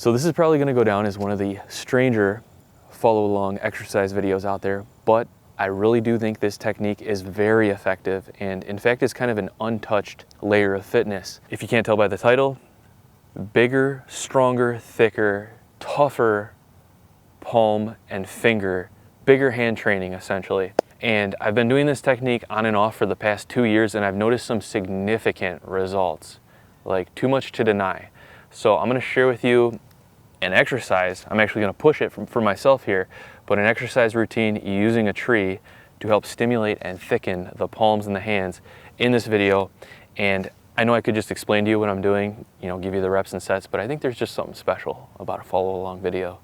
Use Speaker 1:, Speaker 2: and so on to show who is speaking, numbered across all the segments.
Speaker 1: So this is probably gonna go down as one of the stranger follow along exercise videos out there, but I really do think this technique is very effective, and in fact it's kind of an untouched layer of fitness. If you can't tell by the title, bigger, stronger, thicker, tougher palm and finger, bigger hand training essentially. And I've been doing this technique on and off for the past 2 years, and I've noticed some significant results, like too much to deny. So I'm gonna share with you an exercise. I'm actually gonna push it for myself here, but an exercise routine using a tree to help stimulate and thicken the palms and the hands in this video. And I know I could just explain to you what I'm doing, you know, give you the reps and sets, but I think there's just something special about a follow along video.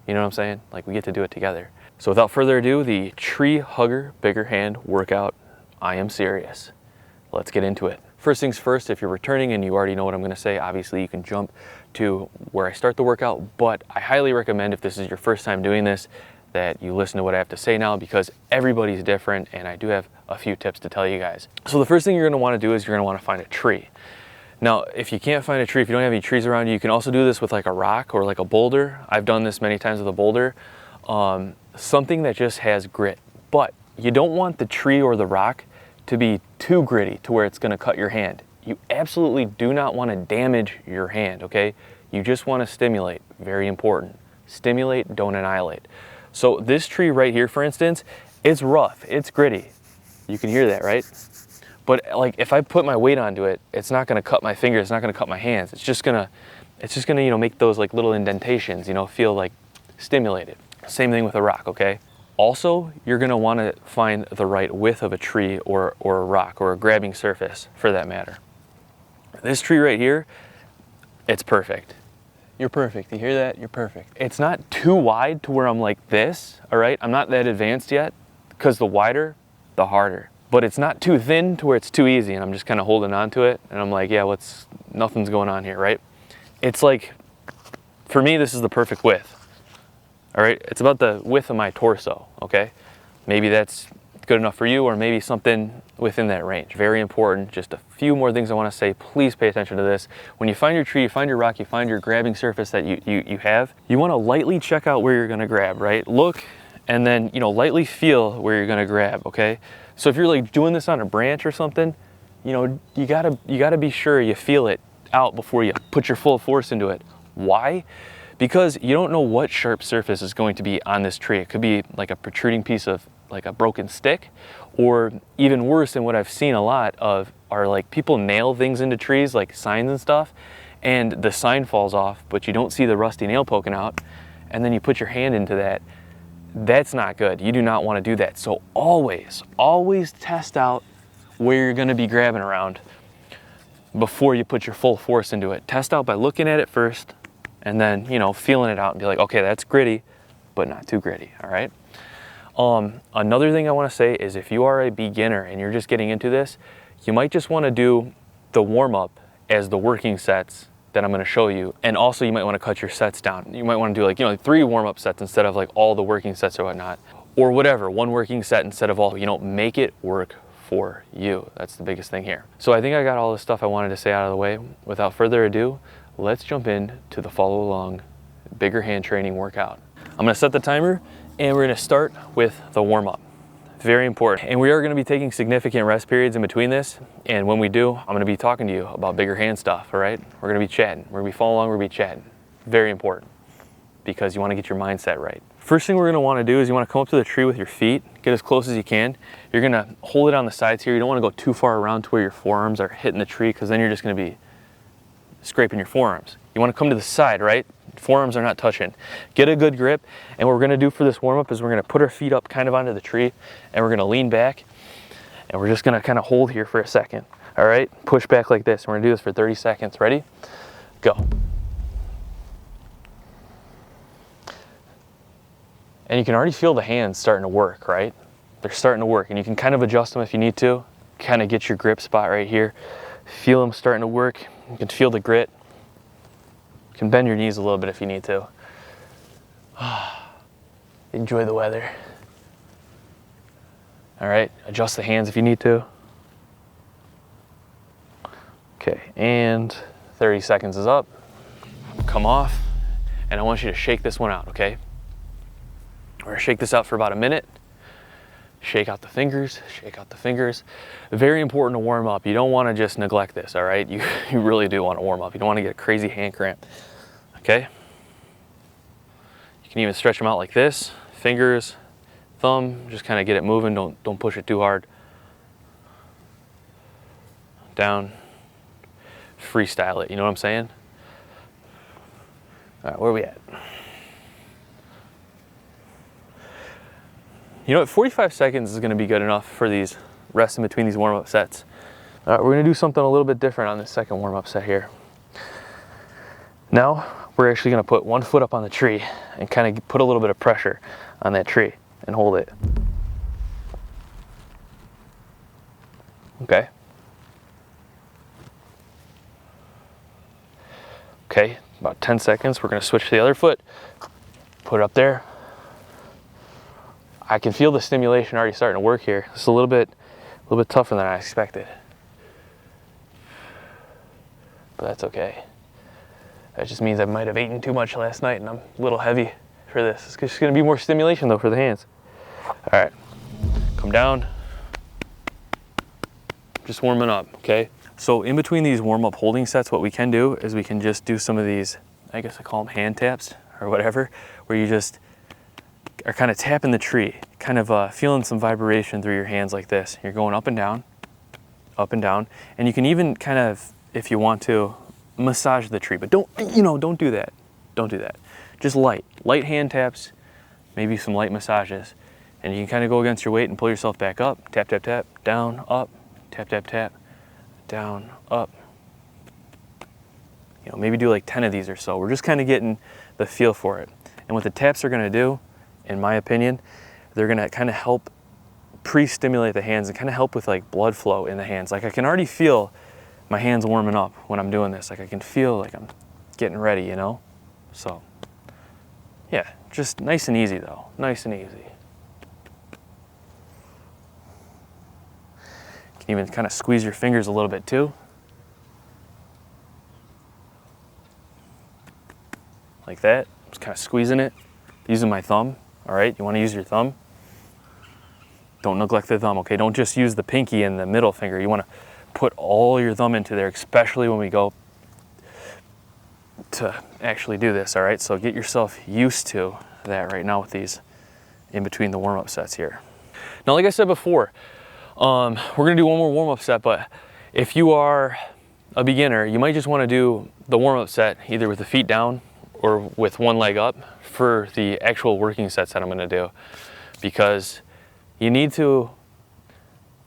Speaker 1: You know what I'm saying? Like, we get to do it together. So without further ado, the tree hugger bigger hand workout. I am serious. Let's get into it. First things first, if you're returning and you already know what I'm gonna say, obviously you can jump to where I start the workout, but I highly recommend, if this is your first time doing this, that you listen to what I have to say now, because everybody's different and I do have a few tips to tell you guys. So the first thing you're gonna wanna do is you're gonna wanna find a tree. Now, if you can't find a tree, if you don't have any trees around you, you can also do this with like a rock or like a boulder. I've done this many times with a boulder. Something that just has grit, but you don't want the tree or the rock to be too gritty to where it's gonna cut your hand. You absolutely do not wanna damage your hand, okay? You just wanna stimulate, very important. Stimulate, don't annihilate. So this tree right here, for instance, it's rough, it's gritty. You can hear that, right? But like, if I put my weight onto it, it's not gonna cut my fingers, it's not gonna cut my hands. It's just gonna, you know, make those like little indentations, you know, feel like stimulated. Same thing with a rock, okay? Also, you're gonna wanna find the right width of a tree or a rock or a grabbing surface for that matter. This tree right here, it's perfect. You're perfect, you hear that? You're perfect. It's not too wide to where I'm like this, all right? I'm not that advanced yet, because the wider, the harder. But it's not too thin to where it's too easy and I'm just kind of holding on to it and I'm like, yeah, nothing's going on here, right? It's like, for me, this is the perfect width. All right, it's about the width of my torso, okay? Maybe that's good enough for you, or maybe something within that range. Very important. Just a few more things I want to say. Please pay attention to this. When you find your tree, you find your rock, you find your grabbing surface that you have, you want to lightly check out where you're going to grab, right? Look, and then, you know, lightly feel where you're going to grab, okay? So if you're like doing this on a branch or something, you know, you gotta be sure you feel it out before you put your full force into it. Why? Because you don't know what sharp surface is going to be on this tree. It could be like a protruding piece of like a broken stick, or even worse, than what I've seen a lot of are like people nail things into trees, like signs and stuff, and the sign falls off, but you don't see the rusty nail poking out, and then you put your hand into that. That's not good. You do not want to do that. So always test out where you're going to be grabbing around before you put your full force into it. Test out by looking at it first, and then, you know, feeling it out and be like, okay, that's gritty, but not too gritty, all right? Another thing I want to say is, if you are a beginner and you're just getting into this, you might just want to do the warm-up as the working sets that I'm going to show you. And also you might want to cut your sets down. You might want to do like, you know, 3 warm-up sets instead of like all the working sets or whatnot, or whatever, 1 working set instead of all. You know, make it work for you. That's the biggest thing here. So I think I got all the stuff I wanted to say out of the way. Without further ado, let's jump into the follow along bigger hand training workout. I'm going to set the timer and we're going to start with the warm-up. Very important. And we are going to be taking significant rest periods in between this. And when we do, I'm going to be talking to you about bigger hand stuff, all right? We're going to be chatting. We're going to be following along, we're going to be chatting. Very important, because you want to get your mindset right. First thing we're going to want to do is you want to come up to the tree with your feet, get as close as you can. You're going to hold it on the sides here. You don't want to go too far around to where your forearms are hitting the tree, because then you're just going to be scraping your forearms. You want to come to the side, right? Forearms are not touching. Get a good grip, and what we're going to do for this warm-up is we're going to put our feet up kind of onto the tree, and we're going to lean back, and we're just going to kind of hold here for a second. All right? Push back like this. We're going to do this for 30 seconds. Ready? Go. And you can already feel the hands starting to work, right? They're starting to work, and you can kind of adjust them if you need to. Kind of get your grip spot right here. Feel them starting to work. You can feel the grit. You can bend your knees a little bit if you need to. Enjoy the weather. All right, adjust the hands if you need to. Okay, and 30 seconds is up. Come off. and I want you to shake this one out, okay? We're gonna shake this out for about a minute. Shake out the fingers, shake out the fingers. Very important to warm up. You don't wanna just neglect this, all right? You really do wanna warm up. You don't wanna get a crazy hand cramp, okay? You can even stretch them out like this, fingers, thumb, just kind of get it moving. Don't push it too hard. Down, freestyle it, you know what I'm saying? All right, where are we at? You know what, 45 seconds is gonna be good enough for these rests in between these warm-up sets. All right, we're gonna do something a little bit different on this second warm-up set here. Now, we're actually gonna put one foot up on the tree and kind of put a little bit of pressure on that tree and hold it. Okay. Okay, about 10 seconds. We're gonna switch to the other foot, put it up there. I can feel the stimulation already starting to work here. It's a little bit tougher than I expected, but that's okay. That just means I might have eaten too much last night and I'm a little heavy for this. It's just gonna be more stimulation though for the hands. All right, come down. Just warming up, okay? So in between these warm-up holding sets, what we can do is we can just do some of these, I guess I call them hand taps or whatever, where you just are kind of tapping the tree, kind of feeling some vibration through your hands like this. You're going up and down, and you can even kind of, if you want to, massage the tree, but don't do that. Don't do that. Just light hand taps, maybe some light massages, and you can kind of go against your weight and pull yourself back up. Tap, tap, tap, down, up, tap, tap, tap, down, up. You know, maybe do like 10 of these or so. We're just kind of getting the feel for it. And what the taps are gonna do, in my opinion, they're gonna kind of help pre-stimulate the hands and kind of help with like blood flow in the hands. Like I can already feel my hands warming up when I'm doing this. Like I can feel like I'm getting ready, you know? So, yeah, just nice and easy though, nice and easy. You can even kind of squeeze your fingers a little bit too. Like that, just kind of squeezing it, using my thumb, all right? You wanna use your thumb. Don't neglect the thumb, okay? Don't just use the pinky and the middle finger. You wanna put all your thumb into there, especially when we go to actually do this, all right? So get yourself used to that right now with these in between the warm-up sets here. Now, like I said before, we're gonna do one more warm-up set, but if you are a beginner, you might just wanna do the warm-up set either with the feet down or with one leg up for the actual working sets that I'm gonna do, because you need to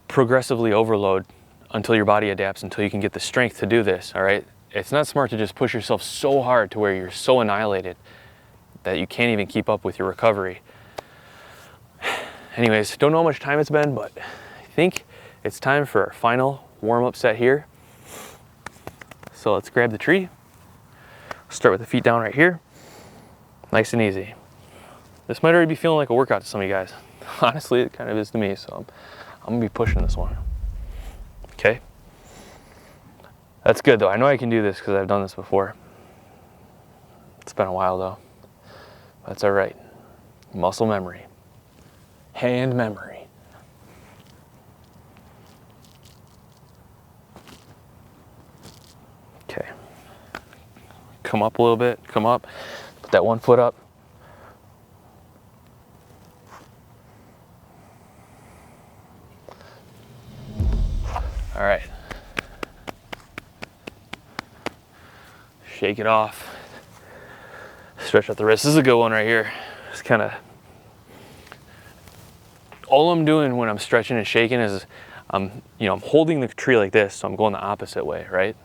Speaker 1: progressively overload until your body adapts, until you can get the strength to do this, all right? It's not smart to just push yourself so hard to where you're so annihilated that you can't even keep up with your recovery. Anyways, don't know how much time it's been, but I think it's time for our final warm-up set here. So let's grab the tree. Start with the feet down right here. Nice and easy. This might already be feeling like a workout to some of you guys. Honestly, it kind of is to me, so I'm gonna be pushing this one. Okay. That's good though. I know I can do this because I've done this before. It's been a while though. That's all right. Muscle memory. Hand memory. Okay. Come up a little bit, come up. Put that one foot up. All right. Shake it off. Stretch out the wrist. This is a good one right here. Just kind of, all I'm doing when I'm stretching and shaking is I'm holding the tree like this, so I'm going the opposite way, right?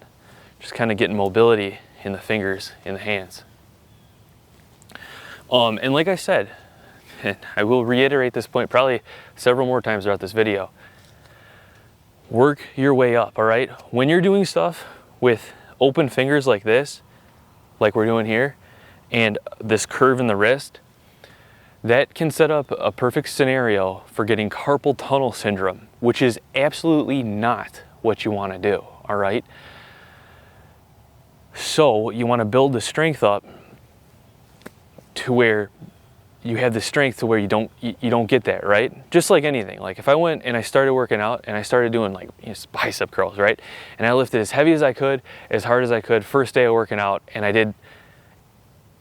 Speaker 1: Just kind of getting mobility in the fingers, in the hands. And like I said, and I will reiterate this point probably several more times throughout this video, work your way up, all right? When you're doing stuff with open fingers like this, like we're doing here, and this curve in the wrist, that can set up a perfect scenario for getting carpal tunnel syndrome, which is absolutely not what you want to do, all right? So you want to build the strength up to where you have the strength to where you don't get that, right? Just like anything. Like if I went and I started working out and I started doing like bicep curls, right? And I lifted as heavy as I could, as hard as I could, first day of working out, and I did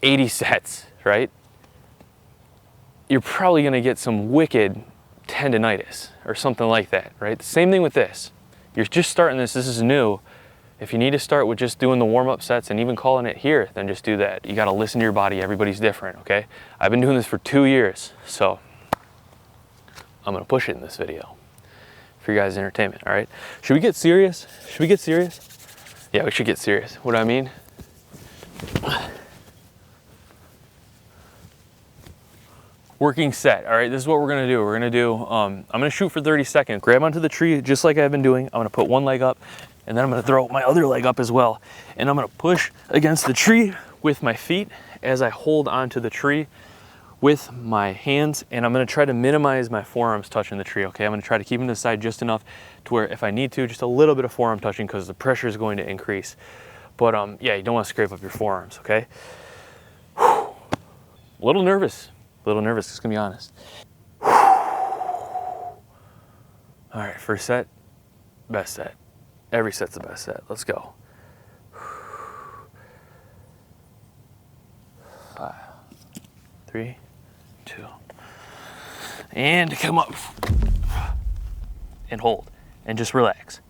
Speaker 1: 80 sets, right? You're probably gonna get some wicked tendonitis or something like that, right? The same thing with this. You're just starting this is new. If you need to start with just doing the warm-up sets and even calling it here, then just do that. You gotta listen to your body. Everybody's different, okay? I've been doing this for 2 years, so I'm gonna push it in this video for you guys' entertainment, all right? Should we get serious? Should we get serious? Yeah, we should get serious. What do I mean? Working set, all right? This is what we're gonna do. We're gonna do, I'm gonna shoot for 30 seconds. Grab onto the tree just like I've been doing. I'm gonna put one leg up, and then I'm gonna throw my other leg up as well. And I'm gonna push against the tree with my feet as I hold onto the tree with my hands, and I'm gonna try to minimize my forearms touching the tree, okay? I'm gonna try to keep them to the side just enough to where if I need to, just a little bit of forearm touching because the pressure is going to increase. But yeah, you don't wanna scrape up your forearms, okay? A little nervous, just gonna be honest. All right, first set, best set. Every set's the best set. Let's go. 5, 3, 2, and come up and hold and just relax.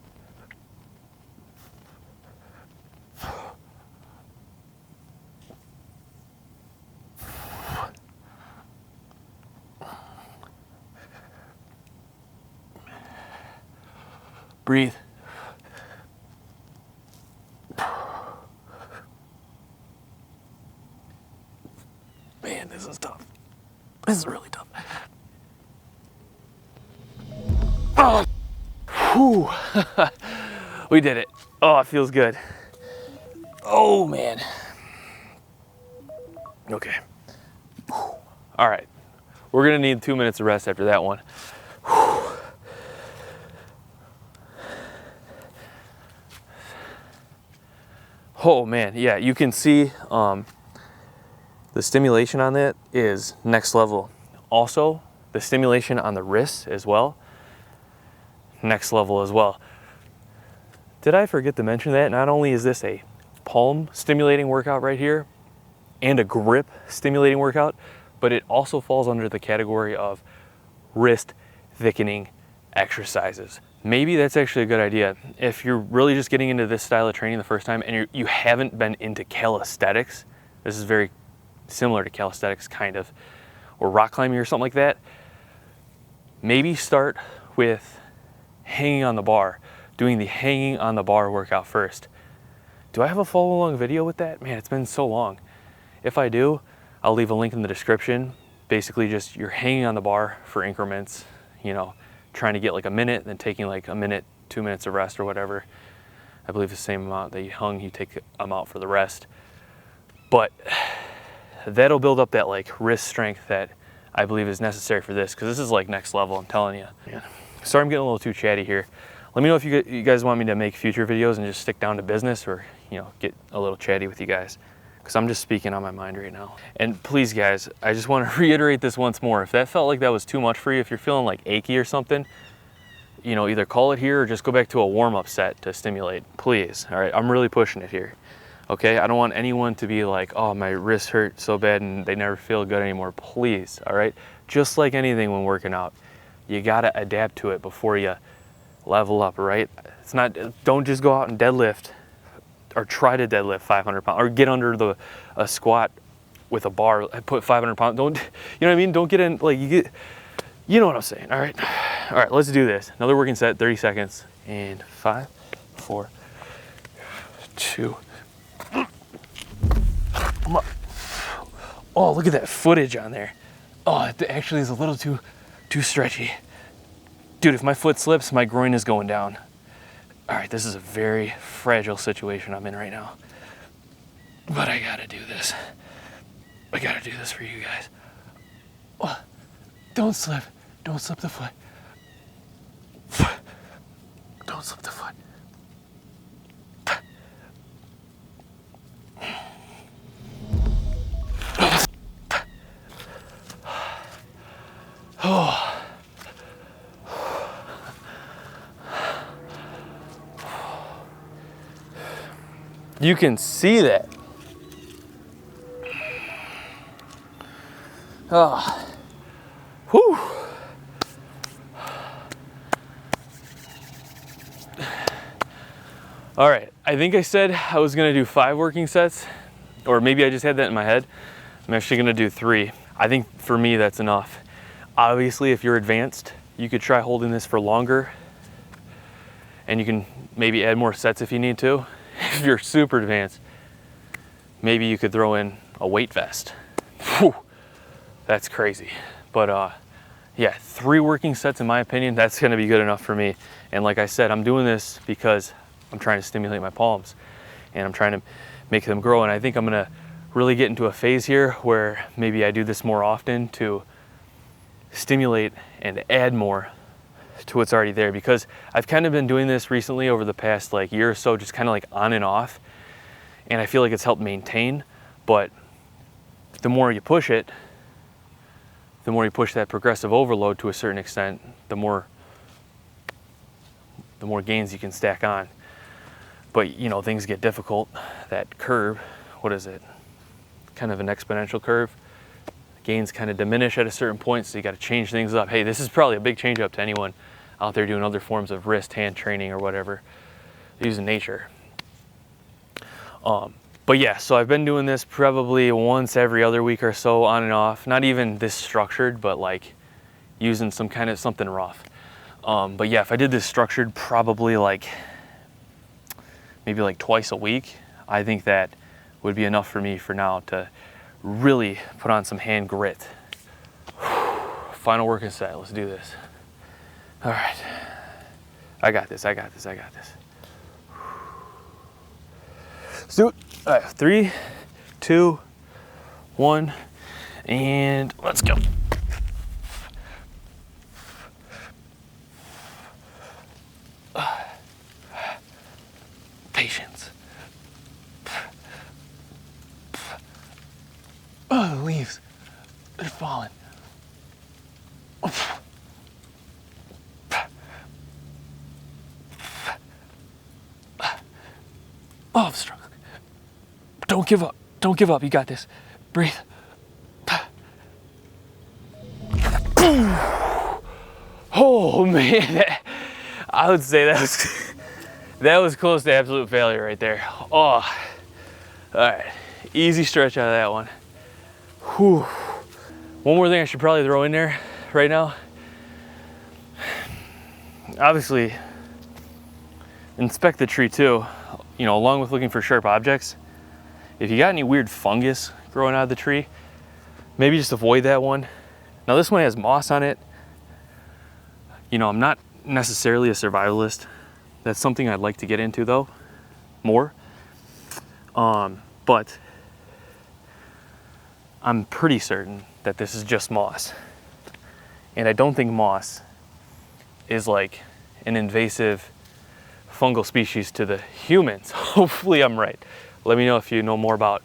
Speaker 1: Breathe. Man, this is tough. This is really tough. Oh, whew. We did it. Oh, it feels good. Oh, man. Okay. All right. We're gonna need 2 minutes of rest after that one. Oh man, yeah, you can see the stimulation on that is next level. Also, the stimulation on the wrists as well, next level as well. Did I forget to mention that not only is this a palm stimulating workout right here and a grip stimulating workout, but it also falls under the category of wrist thickening exercises. Maybe that's actually a good idea. If you're really just getting into this style of training the first time and you haven't been into calisthenics, this is very similar to calisthenics kind of, or rock climbing or something like that, maybe start with hanging on the bar, doing the hanging on the bar workout first. Do I have a follow along video with that? Man, it's been so long. If I do, I'll leave a link in the description. Basically just you're hanging on the bar for increments, you know, trying to get like a minute, then taking like a minute, 2 minutes of rest or whatever. I believe the same amount that you hung, you take them out for the rest. But that'll build up that like wrist strength that I believe is necessary for this, because this is like next level, I'm telling you. Yeah. Sorry I'm getting a little too chatty here. Let me know if you guys want me to make future videos and just stick down to business, or you know, get a little chatty with you guys, because I'm just speaking on my mind right now. And please guys, I just want to reiterate this once more. If that felt like that was too much for you, if you're feeling like achy or something, you know, either call it here or just go back to a warm-up set to stimulate, please. All right, I'm really pushing it here. Okay, I don't want anyone to be like, oh, my wrist hurt so bad and they never feel good anymore. Please, all right? Just like anything when working out, you gotta adapt to it before you level up, right? It's not, don't just go out and deadlift or try to deadlift 500 pounds or get under a squat with a bar, put 500 pounds. Don't, you know what I mean? Don't get in, like you know what I'm saying, all right? All right, let's do this. Another working set, 30 seconds. And 5, 4, 2, oh, look at that footage on there. Oh, it actually is a little too stretchy. Dude, if my foot slips, my groin is going down. All right, this is a very fragile situation I'm in right now. But I gotta do this. I gotta do this for you guys. Oh, don't slip. Don't slip the foot. Don't slip the foot. You can see that. Oh. Whew. All right, I think I said I was gonna do 5 working sets, or maybe I just had that in my head. I'm actually gonna do 3. I think for me that's enough. Obviously, if you're advanced, you could try holding this for longer, and you can maybe add more sets if you need to. If you're super advanced, maybe you could throw in a weight vest. Whew, that's crazy. But yeah, 3 working sets in my opinion, that's gonna be good enough for me. And like I said, I'm doing this because I'm trying to stimulate my palms and I'm trying to make them grow. And I think I'm gonna really get into a phase here where maybe I do this more often to stimulate and add more to what's already there, because I've kind of been doing this recently over the past like year or so, just kind of like on and off, and I feel like it's helped maintain. But the more you push it, the more you push that progressive overload to a certain extent, the more gains you can stack on. But you know, things get difficult. That curve, what is it? Kind of an exponential curve. Gains kind of diminish at a certain point, so you got to change things up. Hey, this is probably a big change up to anyone out there doing other forms of wrist, hand training or whatever, using nature. But yeah, so I've been doing this probably once every other week or so, on and off. Not even this structured, but like using some kind of something rough. But yeah, if I did this structured, probably like maybe like twice a week, I think that would be enough for me for now to really put on some hand grit. Final working set, let's do this. All right, I got this, I got this, I got this. Let's do it. All right, 3, 2, 1, and let's go. Patience. Oh, the leaves, they're falling. Oh, I'm struggling. Don't give up. Don't give up. You got this. Breathe. Oh man, I would say that was close to absolute failure right there. Oh, all right. Easy stretch out of that one. Whew. One more thing I should probably throw in there right now. Obviously, inspect the tree too. You know, along with looking for sharp objects. If you got any weird fungus growing out of the tree, maybe just avoid that one. Now this one has moss on it. You know, I'm not necessarily a survivalist. That's something I'd like to get into though, more. But I'm pretty certain that this is just moss. And I don't think moss is like an invasive fungal species to the humans. Hopefully I'm right. Let me know if you know more about,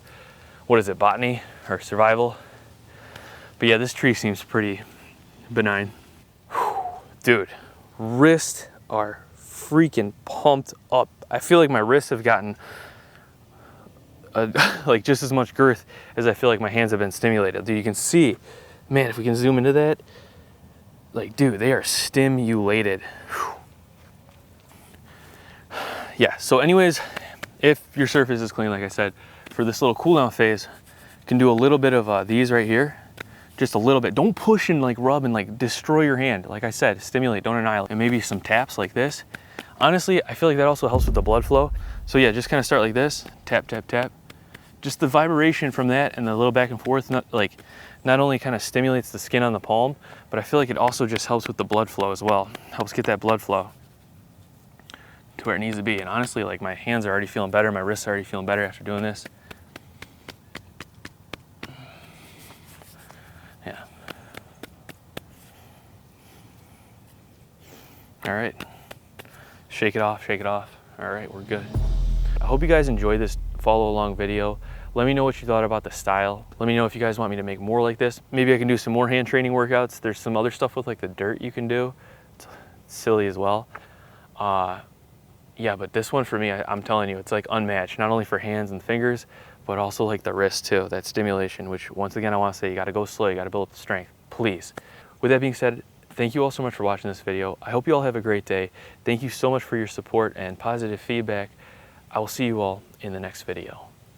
Speaker 1: what is it, botany or survival. But yeah, this tree seems pretty benign. Whew. Dude, wrists are freaking pumped up. I feel like my wrists have gotten like just as much girth as I feel like my hands have been stimulated. Dude, you can see, man, if we can zoom into that, like, dude, they are stimulated. Whew. Yeah, so anyways, if your surface is clean, like I said, for this little cool down phase, you can do a little bit of these right here, just a little bit. Don't push and like rub and like destroy your hand. Like I said, stimulate, don't annihilate. And maybe some taps like this. Honestly, I feel like that also helps with the blood flow. So yeah, just kind of start like this, tap, tap, tap. Just the vibration from that and the little back and forth, not only kind of stimulates the skin on the palm, but I feel like it also just helps with the blood flow as well. Helps get that blood flow to where it needs to be. And honestly, like, my hands are already feeling better, my wrists are already feeling better after doing this. Yeah. All right. Shake it off, shake it off. All right, we're good. I hope you guys enjoyed this follow along video. Let me know what you thought about the style. Let me know if you guys want me to make more like this. Maybe I can do some more hand training workouts. There's some other stuff with like the dirt you can do. It's silly as well. Yeah, but this one for me, I'm telling you, it's like unmatched, not only for hands and fingers, but also like the wrist too, that stimulation, which once again, I want to say you got to go slow, you got to build up the strength, please. With that being said, thank you all so much for watching this video. I hope you all have a great day. Thank you so much for your support and positive feedback. I will see you all in the next video.